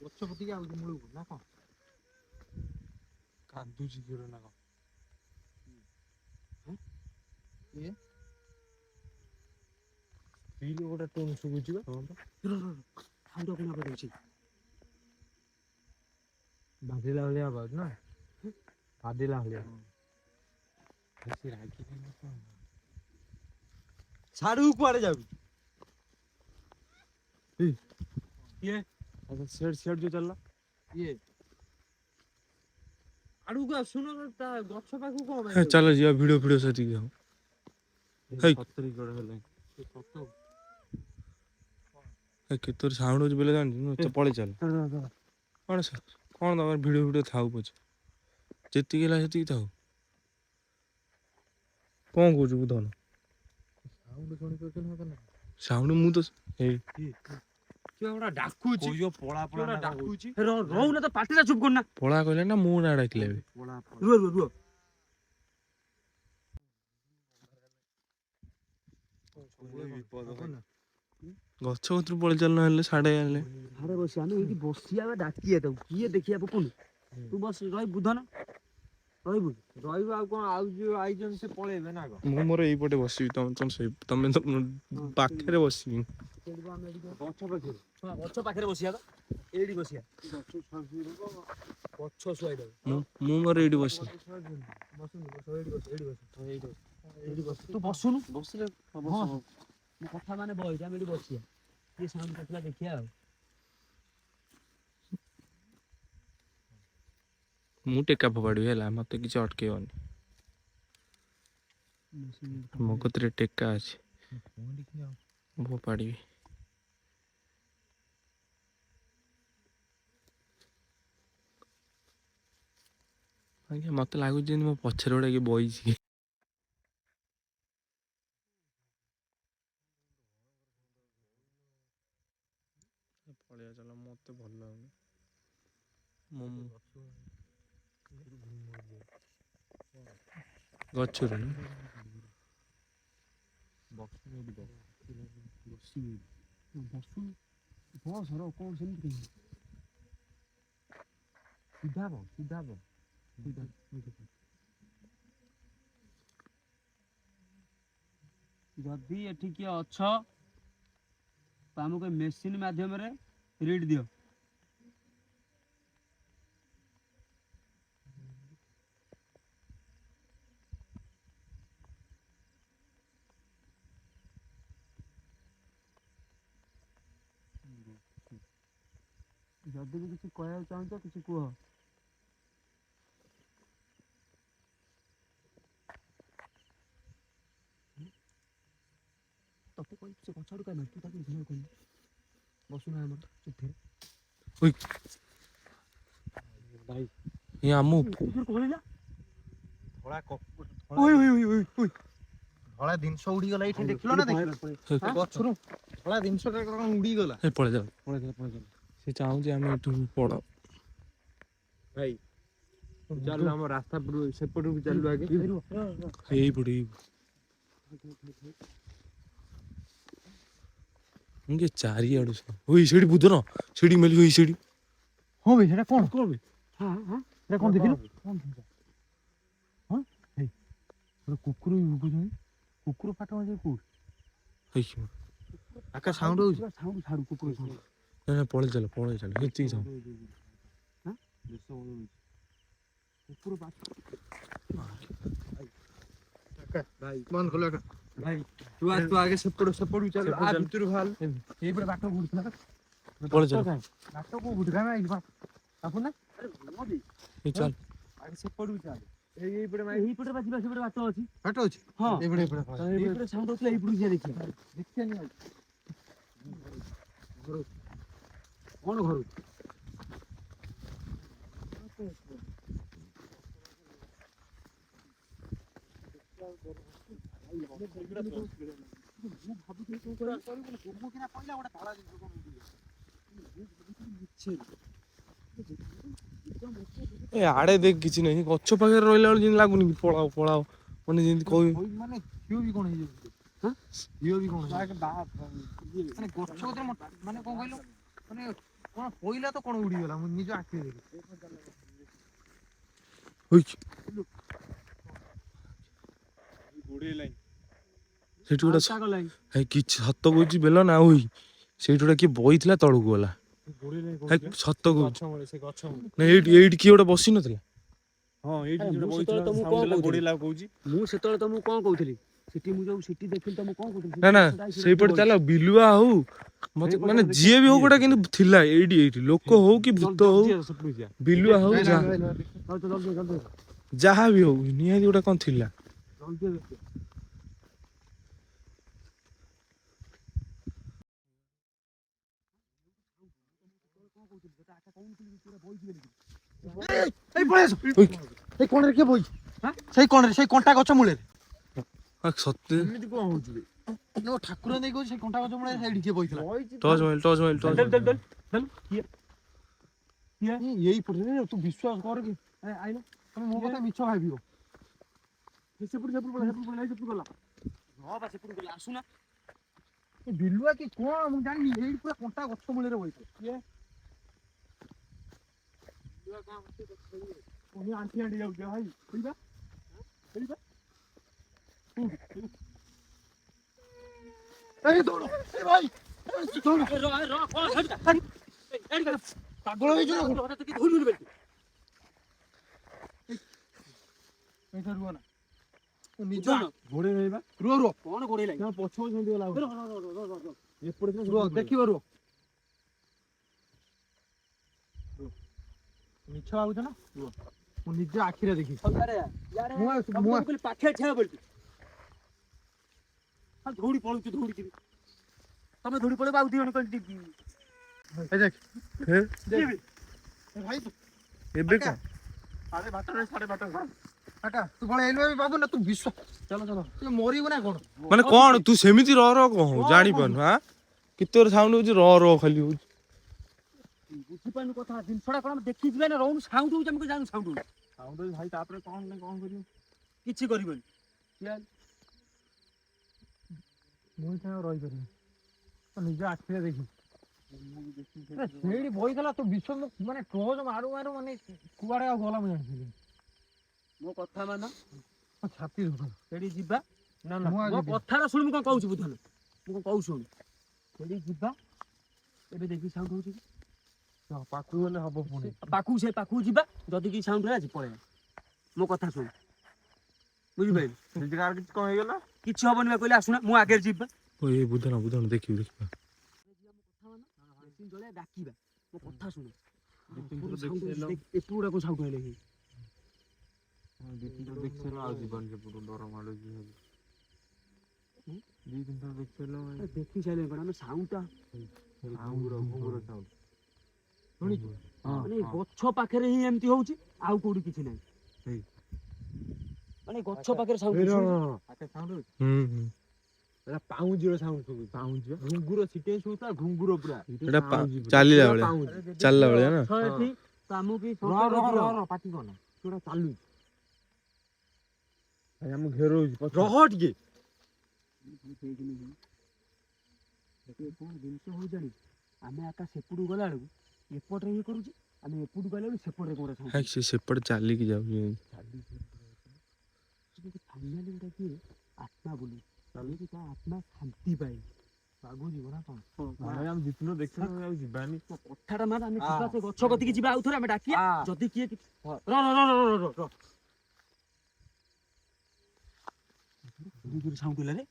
[SPEAKER 1] ଗଛ ପତିକି ଆଉ ମୂଳକୁ ନା କଣ
[SPEAKER 4] କାନ୍ଦୁଛି କ୍ଷୀର ନା କଣ
[SPEAKER 1] ଇଏ
[SPEAKER 4] ସ୍ତ୍ରୀ ଲୋକଟା ଟୋନ୍ ଶୁଭୁଛି ବା
[SPEAKER 3] ସାଉଣ୍ଡ କଣ କରୁଛି?
[SPEAKER 2] ବାଧିଲା ଭଳିଆ ଆବାଜ ନା ବାଧିଲା ଭଳିଆ
[SPEAKER 4] ବେଶୀ ରାଗିଲେ ନା କଣ
[SPEAKER 2] ଛାଡୁ କୁଆଡେ ଯାଉ
[SPEAKER 4] କିଏ ସିଆଡେ ଯୋଉ ଚାଲିଲା
[SPEAKER 1] ଇଏ
[SPEAKER 2] ଆଡକୁ ଆସୁନ ତା ଗଛ ପାଖକୁ କଣ ପାଇଁ
[SPEAKER 4] ହେ ଚାଲ ଯିବା ଭିଡିଓ ଫିଡିଓ ସେଠିକି ଯାଉ ହେଇ।
[SPEAKER 2] ସତରୀ କଡ ହେଲାଣି
[SPEAKER 4] କେତେ ସାଉଣ୍ଡ ହଉଛି ବୋଲେ ଜାଣିଛୁ ପଳେଇ ଚାଲ କଣ କଣ ତମର ଭିଡିଓ ଫିଡିଓ ଥାଉ ପଛେ ଯେତିକି ହେଲା ସେତିକି ଥାଉ କଣ କହୁଛୁ ବୁଧନ
[SPEAKER 1] ସାଉଣ୍ଡ ଶୁଣି ପାରୁଛନ୍ତି ମତେ ନା
[SPEAKER 4] ସାଉଣ୍ଡ ମୁଁ ତ ହେଇ
[SPEAKER 2] କିଏ ଗୋଟା ଡାକୁଛି
[SPEAKER 4] କହିବ ପଳା
[SPEAKER 2] କିଏ ଗୋଟା ଡାକୁଛି
[SPEAKER 3] ରହୁନା ତ ପାଟିଟା ଚୁପ୍ କରୁନା।
[SPEAKER 4] ପଳା କହିଲେ ନା ମୁଁ ନା ଡାକିଲେ ଏବେ
[SPEAKER 3] ରୁହ
[SPEAKER 4] ଗଛ କତରୁ ପଳେଇ ଚାଲ ନହେଲେ ସାଡେ ହେଲେ
[SPEAKER 3] ଆରେ ବସି ଆମେ ଏଇଠି ବସିବା ବା ଡାକିଆ ତାକୁ କିଏ ଦେଖିବା ପକଉନି ତୁ ବସ ରହି ବୁଧନ ରହିବୁ
[SPEAKER 2] ରହିବ ଆଉ କଣ ଆଉ ଯୋଉ ଆଇଛନ୍ତି ସେ ପଳେଇବେ ନା କଣ
[SPEAKER 4] ମୁଁ ମୋର ଏଇପଟେ ବସିବି ତମେ ତ ପାଖରେ ବସିବି
[SPEAKER 3] ଗଛ ପାଖରେ ବସିବା ବା ଏଇଠି ବସିବା ଗଛ ଶୁଆଇଦବ
[SPEAKER 4] ମୁଁ ମୋର ଏଇଠି ବସିବି
[SPEAKER 3] ତୁ ବସୁନୁ ବସିଲେ ମୋ କଥା ମାନେ ବଇଛି ଆମେ ଏଠି ବସିବା କିଏ ସାଉଣ୍ଡ କରିଥିଲା ଦେଖିବା ଆଉ
[SPEAKER 4] ମୁଁ ଟେକା ଫୋପାଡ଼ିବି ହେଲା ମତେ କିଛି ଅଟକେଇବନି ମୋ କତିରେ ଟେକା ଅଛି ମୁଁ ଫୋପାଡ଼ିବି ଆଜ୍ଞା ମତେ ଲାଗୁଛି ଯେମିତି ମୋ ପଛରେ ଗୋଟେ କିଏ ବଇଛି ପଳେଇବା ଚାଲ ମତେ ଭଲ ଲାଗୁନି ଗଛରୁ
[SPEAKER 3] ବସ କଣ ସେମିତି ସିଧା ଯଦି ଏଠି କିଏ ଅଛ ତ ଆମକୁ ମେସିନ୍ ମାଧ୍ୟମରେ ରିଡ୍ ଦିଅ ଯଦି ବି କିଛି କହିବାକୁ ଚାହୁଁଛ କିଛି କୁହ ତତେ କହିଛି ସେ ଗଛ ଆଡୁ କାଇଁ ତୁ ତାକୁ ଇଗ୍ନୋର କରିନି ବସୁନା ଆମର ଚୁପ୍
[SPEAKER 2] ଭାଇ
[SPEAKER 4] ଏ ଆମୁ
[SPEAKER 3] କହିଲା
[SPEAKER 1] ଧଳା ଜିନିଷ ଉଡିଗଲା ଏଇଠି ଦେଖିଲ ନା ଦେଖିଲ ଗଛରୁ ଧଳା ଜିନିଷ କଣ ଉଡିଗଲା
[SPEAKER 4] ପଳେଇ ଯାଉ ସେ ଚାହୁଁଛି ଆମେ ଏଠୁ ପଳ
[SPEAKER 2] ଭାଇ ଚାଲୁ ଆମ ରାସ୍ତା ସେପଟକୁ ଚାଲୁ ଆଗେ
[SPEAKER 4] ଏଇପଟେ ମୁଁ କି ଚାରିଆଡୁ ସେଇଠି ବୁଝ ନା ସେଇଠି ମେଲି ସେଇଠି
[SPEAKER 1] ହଁ ଭାଇ ସେଟା କଣ
[SPEAKER 3] ହଁ
[SPEAKER 1] ସେଟା କଣ ଦେଖିଲୁ ହଁ ହେଇ କୁକୁର ବି ଭୁକୁଛନ୍ତି କୁକୁର ପାଠ କୋଉଠି ଆକା ସାଉଣ୍ଡ ହଉଛି
[SPEAKER 3] ସାଉଣ୍ଡ ଛାଡୁ କୁକୁର ସାଉଣ୍ଡ
[SPEAKER 4] ପଳେଇ ଚାଲ ସେତିକି ଯାଉ
[SPEAKER 3] କୁକୁର ପାଠ
[SPEAKER 2] ଭାଇ
[SPEAKER 1] ବନ୍ଦ କଲ
[SPEAKER 2] ଭାଇ ତୁ ଆଗେ ସେପଟକୁ ଚାଲୁ ଆ ଭିତରୁ ବାହାରୁ
[SPEAKER 1] ଏଇପଟେ ବାଟ କୋଉଠି
[SPEAKER 4] ପଳେଇ ଚାଲ
[SPEAKER 1] ବାଟ କୋଉଠି କାଇଁ ବାପୁ ନା
[SPEAKER 4] ଚାଲ
[SPEAKER 2] ଆଗେ ସେପଟକୁ ଚାଲ ଏଇପଟେ
[SPEAKER 3] ଏଇପଟେ ବା ଯିବା ସେପଟେ ବାଟ ଅଛି।
[SPEAKER 1] ବାଟ ଅଛି
[SPEAKER 3] ହଁ
[SPEAKER 1] ଏଇପଟେ
[SPEAKER 3] ଏଇପଟେ ସାଉଣ୍ଡ ହଉଥିଲା ଏଇପଟକୁ ଯିବା ଦେଖିବା।
[SPEAKER 1] ଦେଖିବାନି ଆଉ
[SPEAKER 3] କଣ ଘରୁ
[SPEAKER 4] ଏ ଆଡେ ଦେଖ କିଛି ନାହିଁ ଗଛ ପାଖରେ ରହିଲା ବେଳେ ଯେମିତି ଲାଗୁନି କି ପଳାଅ ପଳାଅ ମାନେ ଯେମିତି କହିବି
[SPEAKER 1] ମାନେ ଝିଅ ବି କଣ ହେଇଯାଉଛି ଝିଅ ବି କଣ ହେଇଯାଉଛି ମାନେ ଗଛ କତିରେ ମାନେ କଣ କହିଲ ମାନେ କଣ ପଇଲା ତ କଣ ଉଡିଗଲା ମୁଁ ନିଜ ଆଖିରେ ଦେଖି
[SPEAKER 4] ହୋଇଛି ସେଠି ଗୋଟେ
[SPEAKER 3] ଗଲାଣି।
[SPEAKER 4] ଭାଇ କିଛି ସତ କହୁଛି ବେଲ ନା ହୋଇ ସେଇଠି ଗୋଟେ କିଏ ବଇଥିଲା ତଳକୁ ଗଲା ଭାଇ ସତ କହୁଛି ନା ଏଇଠି ଏଇଠି କିଏ ଗୋଟେ ବସି ନଥିଲା
[SPEAKER 3] ମୁଁ ସେତେବେଳେ ତମକୁ କଣ କହୁଥିଲି ସେଠି ମୁଁ ଯୋଉ ସିଟି ଦେଖିଲି ତମକୁ କଣ କହୁଥିଲି
[SPEAKER 4] ନା ନା ସେଇପଟେ ଚାଲ ବିଲୁଆ ହଉ ମତେ ମାନେ ଯିଏ ବି ହଉ ଗୋଟେ କିନ୍ତୁ ଥିଲା ଏଇଠି ଏଇଠି ଲୋକ ହଉ କି ଭୂତ ହଉ ବିଲୁଆ ହଉ ଯାହା ବି ହଉ ନିହାତି ଗୋଟେ କଣ ଥିଲା
[SPEAKER 1] ଏଇ ପଳେଇ ଆସ ଏଇ କୋଣରେ କିଏ ବଇଛି ସେଇ କୋଣରେ ସେଇ କଣ୍ଟା ଗଛ ମୂଳରେ
[SPEAKER 4] ସତେ
[SPEAKER 2] ଏମିତି କଣ ହଉଛି ବେ?
[SPEAKER 1] ଠାକୁର ନେଇ କହୁଛି ସେଇ କଣ୍ଟା ଗଛ ମୂଳରେ ସେଇଠି କିଏ ବଇଥିଲା
[SPEAKER 4] ଟର୍ଚ ମାଇଲ
[SPEAKER 1] ଏଇ ପଟେ ତୁ ବିଶ୍ୱାସ କର କି ଆଇଲ ତମେ ମୋ କଥା ମିଛ ଭାବିବ
[SPEAKER 3] ଆସୁନା
[SPEAKER 1] ଏ ବିଲୁଆ କି କଣ ମୁଁ ଜାଣିନି ଏଇଠି ପୁରା କଣ୍ଟା ଗଛ ମୂଳରେ ବଇଥିଲା ଆଣ୍ଠି ଆଣ୍ଠି ଯାଉଛି ଭାଇ ବୁଝିବା ଏଇ ଦୌଡ଼ ଏ ଭାଇ ଦୌଡ଼ ପାଗଳ ହେଇଛୁ ନା କଣ? ଏଇଟା ରୁହ ନା ନିଜ
[SPEAKER 2] ଘୋଡେଇ ରହିବା
[SPEAKER 1] ରୁହ ରୁହ
[SPEAKER 3] କଣ ଗୋଡେଇ ଲାଗି
[SPEAKER 2] ପଛକୁ ସେମିତି ଗଲା ଏପଟେ
[SPEAKER 1] ରୁହ ଦେଖିବ ରୁହ ମିଛ ଭାବୁଛ ନା ରୁହ ମୁଁ ନିଜ ଆଖିରେ ଦେଖିଛି
[SPEAKER 3] ପାଖେ ଠିଆ ପଡିଛି ଧଉଡି ପଳୁଛୁ ଧଉଡିକିରି ତମେ ଧଉଡି ପଳେଇବ ଆଉ ଦି ଜଣ
[SPEAKER 1] ଏ ଦେଖ ଭାଇ
[SPEAKER 4] ଏବେ କଣ
[SPEAKER 1] କାକା ତୁ ପଳେଇ ଆଇଲୁ ବାବୁ ନା ତୁ ବିଶ୍ୱାସ ଚାଲ ଚାଲ ତୁ ମରିବୁ ନା କଣ
[SPEAKER 4] ମାନେ କଣ ତୁ ସେମିତି ରହ ରହ କଣ ହଉ ଜାଣିପାରୁନୁ ଆଁ କେତେ ସାଉଣ୍ଡ ହଉଛି ରହ ରହ ଖାଲି ହଉଛି
[SPEAKER 3] ବୁଝିପାରୁନୁ କଥା ଜିନିଷଟା କଣ ଦେଖିଯିବେ ନା ରହୁନୁ ସାଉଣ୍ଡ ହଉଛି ଆମେ ଜାଣୁ ସାଉଣ୍ଡ ହଉଛି
[SPEAKER 2] ଭାଇ ତାପରେ କଣ ନା କଣ କରିବୁ
[SPEAKER 3] କିଛି କରିବନି
[SPEAKER 1] ମୁଁ ଆଉ ରହିପାରିବି ତ ନିଜ ଆଖିରେ ଦେଖି ସେଇଠି ବଇଥିଲା ତୁ ବିଶ୍ୱାସ ମାନେ ଟର୍ଚ ମାରୁ ମାରୁ ମାନେ କୁଆଡେ ଆଉ ଗଲା ମୁଁ ଜାଣିଥିଲି
[SPEAKER 3] ମୋ କଥା ମାନ
[SPEAKER 1] ଛାତି
[SPEAKER 3] ସେଠି ଯିବା
[SPEAKER 1] ନା
[SPEAKER 3] ମୋ କଥାଟା ଶୁଣି ମୁଁ କଣ କହୁଛି ବୁଝ ମୁଁ କଣ କହୁଛି ଶୁଣୁ ସେଠି ଯିବା ଏବେ ଦେଖି ସାଉଣ୍ଡ ହଉଛି
[SPEAKER 1] ପାଖକୁ ଗଲେ ହବ ପୁଣି
[SPEAKER 3] ପାଖକୁ ଯିବା ଯଦି କିଛି ସାଉଣ୍ଡ ହେଲା ପଳେଇବା ମୋ କଥା ଶୁଣୁ ବୁଝିପାରିଲୁ
[SPEAKER 2] ସେଠି କାହାର କିଛି କଣ ହେଇଗଲା
[SPEAKER 3] କିଛି ହବନି ବା କହିଲେ ଆସୁନା ମୁଁ ଆଗରେ ଯିବା
[SPEAKER 4] ଏ ବୁଝାଣ ଦେଖିବି ଦେଖିବା
[SPEAKER 3] ଡାକିବା ମୋ କଥା ଶୁଣ
[SPEAKER 2] ଆଉ ଜୀବନ ସେପଟୁ ଡର ମାଡୁଛି ଦି ତିନି ଥର ଦେଖିସାରିଲ
[SPEAKER 3] ଦେଖି ସାରିଲେ କଣ ଆମେ ସାଉଣ୍ଡ
[SPEAKER 1] ଶୁଣିଛୁ
[SPEAKER 3] ମାନେ ଗଛ ପାଖରେ ହିଁ ଏମିତି ହଉଛି ଆଉ କୋଉଠି କିଛି ନାହିଁ ମାନେ ଗଛ ପାଖରେ ସାଉଣ୍ଡ
[SPEAKER 2] ପାଉଁଜିର ସାଉଣ୍ଡ ଶୁଭୁଛି ପାଉଁଜି ଘୁଙ୍ଗୁର ଛିଟେଇ ଶୋଉଥିଲା ଘୁଙ୍ଗୁର ପୁରା
[SPEAKER 4] ଚାଲିଲା ଭଳିଆ ଚାଲିଲା ଭଳିଆ ନା
[SPEAKER 3] ଏଠି ଆମକୁ
[SPEAKER 2] ପାଟି କନା ସେଟା ଚାଲୁଛି ଆମ ଘେରଉଛି
[SPEAKER 3] ରହ ଟିକେ କଣ ଜିନିଷ ହଉଛି ଜାଣି ଆମେ ଆକା ସେପଟକୁ ଗଲା ବେଳକୁ ଏପଟରେ ଇଏ କରୁଛି ଆମେ ଏପଟକୁ ଗଲା ବେଳକୁ ସେପଟରେ କୋଉଟା
[SPEAKER 4] ସେ ସେପଟେ ଚାଲିକି ଯାଉଛି
[SPEAKER 3] ଆତ୍ମା ବୋଲି ଚାଲିକି ତା ଆତ୍ମା ଶାନ୍ତି ପାଏ ଆଗକୁ ଯିବ ନା କଣ
[SPEAKER 2] ଆମେ ଦି ତିନି ଦେଖିଲୁ ଆଉ ଯିବାନି
[SPEAKER 3] କଥାଟା ମାନେ ଆମେ ଯିବା ସେ ଗଛ କତିକି ଯିବା ଆଉ ଥରେ ଆମେ ଡାକିବା ଯଦି କିଏ ସାଉଣ୍ଡ ହେଲା ରେ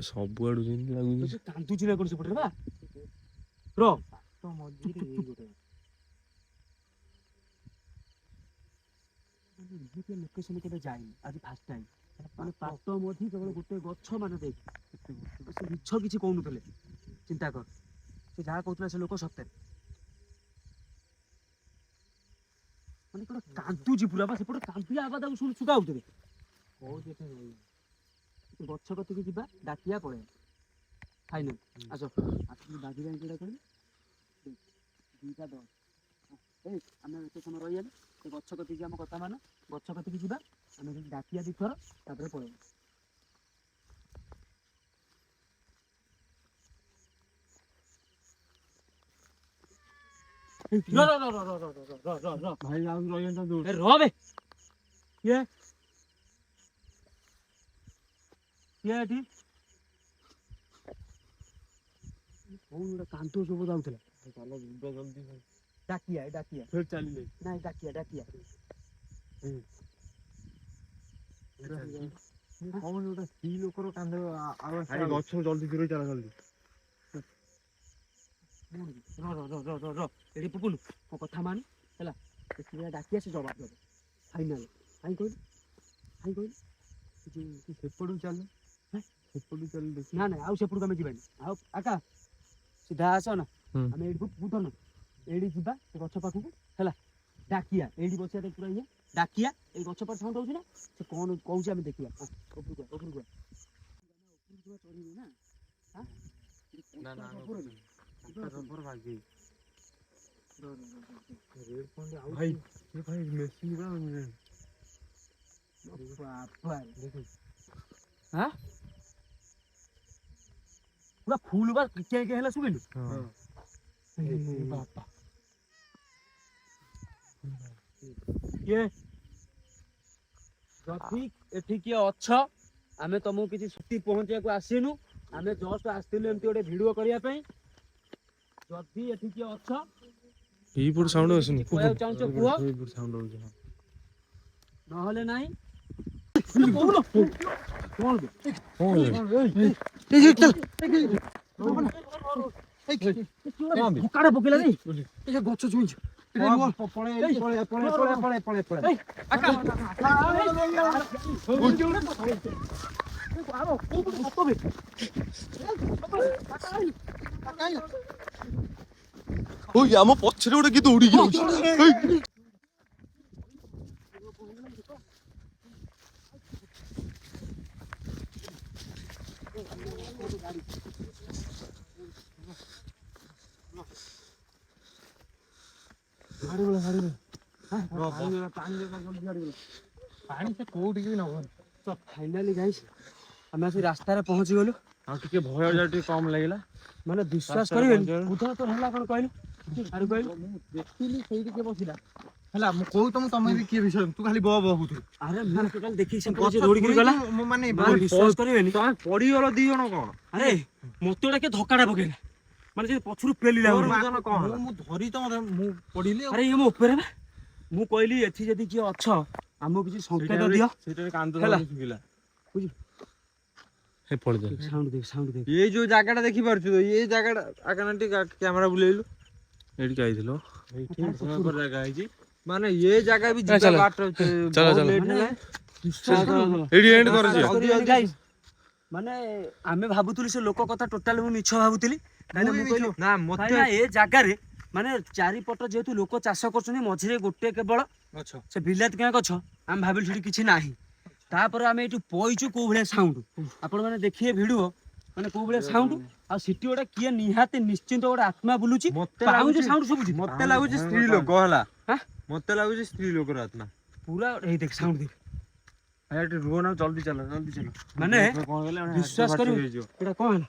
[SPEAKER 4] ସବୁଆଡୁ ଯେମିତି ଲାଗୁଛି
[SPEAKER 3] କାନ୍ଦୁଛି ନା କଣ ସେପଟରେ ବା ଏମିତି ଲୋକେସନ କେବେ ଯାଇନି ଆଜି ଫାଷ୍ଟ ଟାଇମ୍ ମାନେ ପାଟ ମଝି କେବଳ ଗୋଟେ ଗଛ ମାନେ ଦେଖ ସେ ମିଛ କିଛି କହୁନଥିଲେ ଚିନ୍ତା କର ସେ ଯାହା କହୁଥିଲା ସେ ଲୋକ ସତରେ ମାନେ ଗୋଟେ କାନ୍ଦୁଛି ପୁରା ବା ସେପଟେ କାନ୍ଦିଲା ଆବାଜ ତାକୁ ଶୁଣି ଶୁକା ହଉଥିବେ ଗଛ କତିକି ଯିବା ଡାକିଆ ପଳେଇବା ଫାଇନାଲ ଆସ ଆସିକି ବାଜି ଯାଇ କେଟା କରିବି 2:10 ଏଇ ଆମେ ଏତେ ସମୟ ରହିବାନି ସେ ଗଛ କତିକି ଆମ କଥା ମାନ ଗଛ କତିକି ଯିବା ଆମେ ଡାକିଆ ଦିଥର ତାପରେ ପଳେଇବା
[SPEAKER 2] ଭାଇ ଆଉ ରହିବା
[SPEAKER 3] ରବେ କିଏ କିଏ ଏଠି କୋଉ ଗୋଟେ କାନ୍ଦୁ ସବୁ ଯାଉଥିଲା
[SPEAKER 2] ଚାଲ ଯିବା ଜଲ୍ଦି
[SPEAKER 3] ଡାକିଆ ଡାକିଆ
[SPEAKER 2] ଫେର ଚାଲିଲେ
[SPEAKER 3] ନାଇଁ ଡାକିଆ ଡାକିଆ
[SPEAKER 2] କଣ ଗୋଟେ ସ୍ତ୍ରୀ ଲୋକର କାନ୍ଦ ଆରେ ଗଛ ଜଲ୍ଦି ଦୂରେଇ ଚାଲ ଜଲ୍ଦି
[SPEAKER 3] ଏଠି ପୁପୁଲୁ ମୋ କଥା ମାନ ହେଲା ଡାକିଆ ସେ ଜବାବ ଦେବ ଫାଇନାଲ କାହିଁ କହିଲୁ
[SPEAKER 2] ସେପଟକୁ ଚାଲ ସେପଟକୁ ଚାଲ ଦେଖି
[SPEAKER 3] ନା ନା ଆଉ ସେପଟକୁ ଆମେ ଯିବାନି ଆଉ ଆକା ସିଧା ଆସ ନା ଆମେ ଏଇଠି ବୁଝନ ଏଇଠି ଯିବା ସେ ଗଛ ପାଖକୁ ହେଲା ଡାକିଆ ଏଇଠି ବସିବା ଦେଖ ପୁରା ଇଏ ଡାକିଆ ଏଇ ଗଛ ପାଖ ସାଉଣ୍ଡ ହଉଛି ନା ସେ କଣ କହୁଛି ଆମେ ଦେଖିବା ଉପରକୁ ଚଢିବୁ ନା
[SPEAKER 2] ଭାଇ ଭାଇ ମେସିନ
[SPEAKER 3] ପୁରା ଫୁଲ ବା ଟିକେ ହେଲା ଶୁଭିଲୁ
[SPEAKER 2] ବାପା
[SPEAKER 3] କିଏ ଯଦି ଏଠି କିଏ ଅଛ ଆମେ ତମକୁ କିଛି ଛୁଟି ପହଞ୍ଚିବାକୁ ଆସିନୁ ଆମେ ଜଷ୍ଟ ଆସିଥିଲୁ ଏମିତି ଗୋଟେ ଭିଡିଓ କରିବା ପାଇଁ ଯଦି ଏଠି କିଏ ଅଛ
[SPEAKER 4] ଏଇପଟ ସାଉଣ୍ଡ ଆସୁନି
[SPEAKER 3] କହିବାକୁ ଚାହୁଁଛ କୁହ
[SPEAKER 2] ଏଇପଟ ସାଉଣ୍ଡ ହଉଛି
[SPEAKER 3] ନହେଲେ ନାହିଁ ପକେଇଲା ଗଛ ଛୁଇଁଛି
[SPEAKER 4] ଆମ ପଛରେ ଗୋଟେ କିଏ ଦୌଡ଼ିକି ଯାଉଛି
[SPEAKER 1] ପାଣି ସେ କୋଉଠିକି ବି ନବନି
[SPEAKER 3] ତ ଫାଇନାଲି ଗାଇସ୍ ଆମେ ଆସି ରାସ୍ତାରେ ପହଞ୍ଚି ଗଲୁ
[SPEAKER 2] ଆଉ ଟିକେ ଭୟ ଯାହା ଟିକେ କମ ଲାଗିଲା
[SPEAKER 3] ମାନେ ବିଶ୍ୱାସ
[SPEAKER 2] ରାସ୍ତାରେ
[SPEAKER 3] କରିବେନି
[SPEAKER 2] ପହଞ୍ଚିଗଲୁ।
[SPEAKER 3] ବୁଧ ତ ହେଲା କଣ କହିଲୁ ଆରୁ କହିଲୁ
[SPEAKER 1] ମୁଁ ଦେଖିଲି ସେଇଠି କିଏ ବସିଲା ହେଲା ମୁଁ କହୁ ତମେ ବି କିଏ ବିଷୟ ତୁ ଖାଲି ବହ ହଉଥିଲୁ
[SPEAKER 3] ଆରେ ମୁଁ ଟୋଟାଲ ଦେଖିକି ସେପଟେ ଦୌଡ଼ିକି ଗଲା
[SPEAKER 1] ମାନେ
[SPEAKER 3] ମାନେ ବିଶ୍ୱାସ କରିବେନି
[SPEAKER 2] ତମେ ପଡିଗଲ ଦି ଜଣ କଣ
[SPEAKER 3] ଆରେ ମତେ ଗୋଟେ କିଏ ଧକ୍କାଟା ପକେଇଲା ମାନେ ଯେ ପଛରୁ ପେଲିଲା
[SPEAKER 2] ତୋର
[SPEAKER 3] ଭଳିଆ।
[SPEAKER 2] ଓଜନ କଣ ହେଲା?
[SPEAKER 1] ମୁଁ ଧରି ମୁଁ ପଡିଲି
[SPEAKER 3] ଆରେ ଇଏ ମୋ ଉପରେ ବା ମୁଁ କହିଲି ଏଠି ଯଦି କିଏ ଅଛ ଆମକୁ କିଛି ସଂକେତ ଦିଅ
[SPEAKER 2] ସେଇଟାରେ କାନ୍ଦ
[SPEAKER 3] ହେଲା।
[SPEAKER 2] ଶୁଭିଲା
[SPEAKER 3] ସାଉଣ୍ଡ ଦେ
[SPEAKER 2] ଏଇ ଯୋଉ ଜାଗାଟା ଦେଖିପାରୁଛୁ ତ ଏଇ ଜାଗାଟା ଆଗ ଟିକେ କ୍ୟାମେରା ବୁଲେଇଲୁ
[SPEAKER 4] ଏଇଠିକି ଆଇଥିଲ
[SPEAKER 2] ଏଇଠି ଭୟଙ୍କର ଜାଗା ହେଇଛି ମାନେ ଏ ଜାଗା ବି ଯିବା
[SPEAKER 4] ଚାଲ।
[SPEAKER 2] ବାଟ
[SPEAKER 4] ଚାଲ, ଚାଲ।
[SPEAKER 2] ଲେଟ୍ ହେଲା
[SPEAKER 4] ଏଇଠି ଏଣ୍ଡ କରିଯିବା
[SPEAKER 3] ମାନେ ଆମେ ଭାବୁଥିଲୁ ସେ ଲୋକ କଥା ଟୋଟାଲ ମୁଁ ମିଛ ଭାବୁଥିଲି କାହିଁକି ମୁଁ କହିଲି
[SPEAKER 2] ନା ମତେ
[SPEAKER 3] କାହିଁକି ନା ଏ ଜାଗାରେ ମାନେ ଚାରିପଟ ଯେହେତୁ ଲୋକ ଚାଷ କରୁଛନ୍ତି ମଝିରେ ଗୋଟେ କେବଳ
[SPEAKER 2] ଗଛ
[SPEAKER 3] ସେ ବିଲାତି କିଣା ଗଛ ଆମେ ଭାବିଲୁ ସେଠି କିଛି ନାହିଁ ତାପରେ ଆମେ ଏଇଠୁ ପଇଛୁ କୋଉ ଭଳିଆ ସାଉଣ୍ଡ ଆପଣ ମାନେ ଦେଖିବେ ଭିଡିଓ ମାନେ କୋଉ ଭଳିଆ ସାଉଣ୍ଡ ଆଉ ସେଠି ଗୋଟେ କିଏ ନିହାତି ନିଶ୍ଚିନ୍ତ ଗୋଟେ ଆତ୍ମା ବୁଲୁଛି ପାଉଁଜି ସାଉଣ୍ଡ ଶୁଭୁଛି
[SPEAKER 2] ମତେ ଲାଗୁଛି ସ୍ତ୍ରୀ ଲୋକ ହେଲା
[SPEAKER 3] ହାଁ?
[SPEAKER 2] ମତେ ଲାଗୁଛି ସ୍ତ୍ରୀ ଲୋକର ଆତ୍ମା
[SPEAKER 3] ପୁରା ଏଇ ଦେଖ ସାଉଣ୍ଡ ଦେଖ
[SPEAKER 2] ଏଠି ରୁହ ନା ଜଲ୍ଦି ଚାଲ
[SPEAKER 3] ମାନେ
[SPEAKER 2] କଣ ହେଲେ
[SPEAKER 3] ବିଶ୍ୱାସ କରିବୁ ଏଇଟା କଣ ହେଲା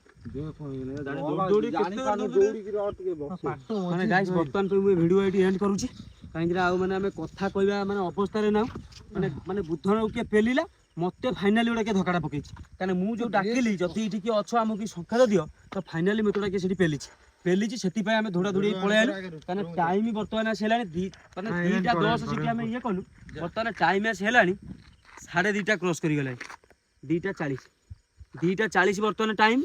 [SPEAKER 3] ମାନେ ଗାଇସ୍ ବର୍ତ୍ତମାନ ପାଇଁ ମୁଁ ଭିଡିଓ ଏଇଠି ଏଣ୍ଡ କରୁଛି କାହିଁକି ନା ଆଉ ମାନେ ଆମେ କଥା କହିବା ମାନେ ଅବସ୍ଥାରେ ନାହୁଁ ମାନେ ବୁଧନ କିଏ ପେଲିଲା ମତେ ଫାଇନାଲି ଗୋଟେ କିଏ ଧକ୍କାଟା ପକେଇଛି କାହିଁକିନା ମୁଁ ଯୋଉ ଡାକିଲି ଯଦି ଏଠି କିଏ ଅଛ ଆମକୁ କିଛି ସଂକେତ ଦିଅ ତ ଫାଇନାଲି ମତେ ଗୋଟେ କିଏ ସେଠି ପେଲିଛି ସେଥିପାଇଁ ଆମେ ଦୌଡ଼ା ଦୌଡ଼ି ପଳେଇ ଆଇଲୁ କାହିଁକିନା ଟାଇମ ବର୍ତ୍ତମାନ ଆସି ହେଲାଣି 2:10 ସେଠି ଆମେ ଇଏ କଲୁ ବର୍ତ୍ତମାନ ଟାଇମ ଆସି ହେଲାଣି 2:30 କ୍ରସ୍ କରିଗଲାଣି 2:40 ବର୍ତ୍ତମାନ ଟାଇମ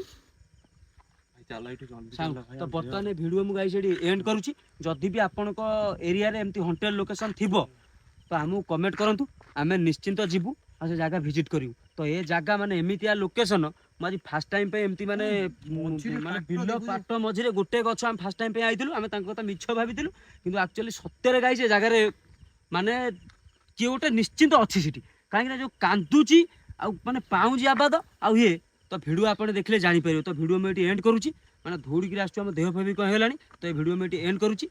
[SPEAKER 3] ତ ବର୍ତ୍ତମାନ ଭିଡିଓ ମୁଁ ଗାଇସ୍ ଏଠି ଏଣ୍ଡ କରୁଛି ଯଦି ବି ଆପଣଙ୍କ ଏରିଆରେ ଏମିତି ହଣ୍ଟେଡ୍ ଲୋକେସନ ଥିବ ତ ତ ଆମକୁ କମେଣ୍ଟ କରନ୍ତୁ, ଆମେ ନିଶ୍ଚିନ୍ତ ଯିବୁ ଆଉ ସେ ଜାଗା ଭିଜିଟ୍ କରିବୁ। ତ ଏ ଜାଗା ମାନେ ଏମିତିଆ ଲୋକେସନ, ମୁଁ ଆଜି ଫାଷ୍ଟ ଟାଇମ୍ ପାଇଁ ଏମିତି ମାନେ ମାନେ ବିଲ ପାଟ ମଝିରେ ଗୋଟେ ଗଛ ଆମେ ଫାଷ୍ଟ ଟାଇମ୍ ପାଇଁ ଆଇଥିଲୁ। ଆମେ ତାଙ୍କ କଥା ମିଛ ଭାବିଥିଲୁ, କିନ୍ତୁ ଆକ୍ଚୁଆଲି ସତ୍ୟରେ ଗାଇ ସେ ଜାଗାରେ ମାନେ କିଏ ଗୋଟେ ନିଶ୍ଚିନ୍ତ ଅଛି ସେଠି। କାହିଁକିନା ଯୋଉ କାନ୍ଦୁଛି ଆଉ ମାନେ ପାଉଁଜି ଆବାଦ ଆଉ ଇଏ, ତ ଭିଡ଼ିଓ ଆପଣ ଦେଖିଲେ ଜାଣିପାରିବେ। ତ ଭିଡ଼ିଓ ମୁଁ ଏଠି ଏଣ୍ଡ କରୁଛି, ମାନେ ଧୌଡ଼ିକିରି ଆସୁଛୁ, ଆମ ଦେହ ଫେହ ବି କ'ଣ ହେଇଗଲାଣି। ତ ଏ ଭିଡ଼ିଓ ମୁଁ ଏଠି ଏଣ୍ଡ କରୁଛି।